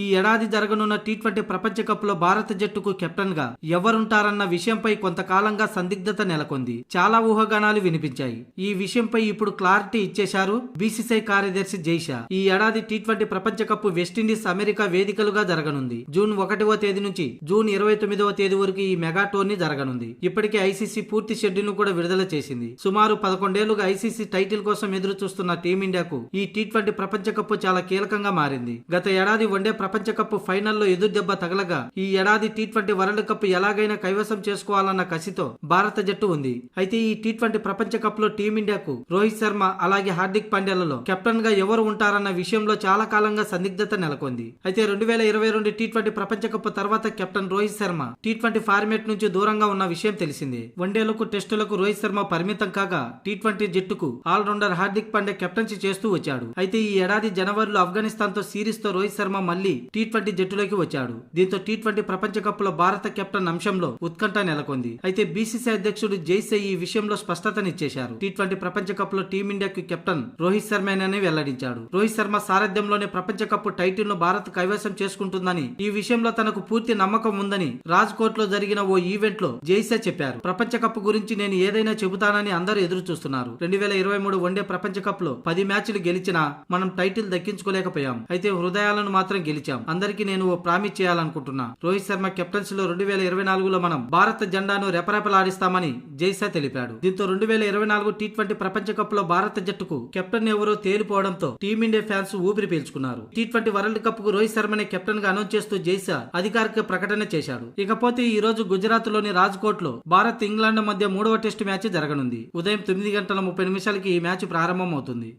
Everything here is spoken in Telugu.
ఈ ఏడాది జరగనున్న టీ20 ప్రపంచ కప్ లో భారత జట్టుకు కెప్టెన్ గా ఎవరుంటారన్న విషయంపై కొంతకాలంగా సందిగ్ధత నెలకొంది. చాలా ఊహాగానాలు వినిపించాయి. ఈ విషయంపై ఇప్పుడు క్లారిటీ ఇచ్చేశారు బీసీసీఐ కార్యదర్శి జైషా. ఈ ఏడాది టీ20 ప్రపంచ కప్ వెస్టిండీస్, అమెరికా వేదికలుగా జరగనుంది. జూన్ 1వ తేదీ నుంచి జూన్ 29వ తేదీ వరకు ఈ మెగా టోర్నీ జరగనుంది. ఇప్పటికే ఐసీసీ పూర్తి షెడ్యూల్ ను కూడా విడుదల చేసింది. సుమారు 11 ఏళ్లుగా ఐసీసీ టైటిల్ కోసం ఎదురు చూస్తున్న టీమిండియాకు ఈ టీ20 ప్రపంచ కప్ చాలా కీలకంగా మారింది. గత ఏడాది వన్డే ప్రపంచ కప్ ఫైనల్లో ఎదురు దెబ్బ తగలగా ఈ ఏడాది టీ20 వరల్డ్ కప్ ఎలాగైనా కైవసం చేసుకోవాలన్న కసితో భారత జట్టు ఉంది. అయితే ఈ టీ20 ప్రపంచ కప్ లో టీమిండియాకు రోహిత్ శర్మ అలాగే హార్దిక్ పాండ్యాలలో కెప్టెన్ గా ఎవరు ఉంటారన్న విషయంలో చాలా కాలంగా సందిగ్ధత నెలకొంది. అయితే 2022 టీ20 ప్రపంచ కప్ తర్వాత captain Rohit Sharma T20 format నుంచి దూరంగా ఉన్న విషయం తెలిసిందే. వన్డేలకు, టెస్టులకు రోహిత్ శర్మ పరిమితం కాగా టీ20 జట్టుకు ఆల్రౌండర్ హార్దిక్ పాండ్యా కెప్టెన్సీ చేస్తూ వచ్చాడు. అయితే ఈ ఏడాది జనవరిలో ఆఫ్ఘనిస్తాన్ తో సిరీస్ తో రోహిత్ శర్మ మళ్లీ టీ20 జట్టులోకి వచ్చాడు. దీంతో టీ20 ప్రపంచ కప్ లో భారత కెప్టెన్ అంశంలో ఉత్కంఠ నెలకొంది. అయితే బీసీసీఐ అధ్యక్షుడు జైసే ఈ విషయంలో స్పష్టతనిచ్చేశారు. టీ20 ప్రపంచ కప్ లో టీమిండియాకు కెప్టెన్ రోహిత్ శర్మేనని వెల్లడించాడు. రోహిత్ శర్మ సారథ్యంలోనే ప్రపంచ కప్ టైటిల్ ను భారత్ కైవసం చేసుకుంటుందని, ఈ విషయంలో తనకు పూర్తి నమ్మకం ఉందని రాజ్కోట్ లో జరిగిన ఓ ఈవెంట్ లో జైసే చెప్పారు. ప్రపంచ కప్ గురించి నేను ఏదైనా చెబుతానని అందరూ ఎదురు చూస్తున్నారు. 2023 వన్డే ప్రపంచ కప్ లో 10 మ్యాచ్లు గెలిచినా మనం టైటిల్ దక్కించుకోలేకపోయాం. అయితే హృదయాలను మాత్రం గెలిచాం. అందరికీ నేను ఓ ప్రామిస్ చేయాలనుకుంటున్నా. రోహిత్ శర్మ కెప్టెన్సీలో 2024లో మనం భారత జెండాను రెపరెపలాడిస్తామని జైసా తెలిపాడు. దీంతో 2024 టీ20 ప్రపంచ కప్ లో భారత జట్టుకు కెప్టెన్ ఎవరో తేలిపోవడంతో టీమిండియా ఫ్యాన్స్ ఊపిరి పీల్చుకున్నారు. టీ20 వరల్డ్ కప్ కు రోహిత్ శర్మని కెప్టెన్ గా అనౌన్స్ చేస్తూ జైసా అధికారిక ప్రకటన చేశాడు. ఇకపోతే ఈ రోజు గుజరాత్ లోని రాజ్కోట్ లో భారత్, ఇంగ్లాండ్ మధ్య 3వ టెస్ట్ మ్యాచ్ జరగనుంది. ఉదయం 9 గంటల 30 నిమిషాలకి ఈ మ్యాచ్ ప్రారంభం అవుతుంది.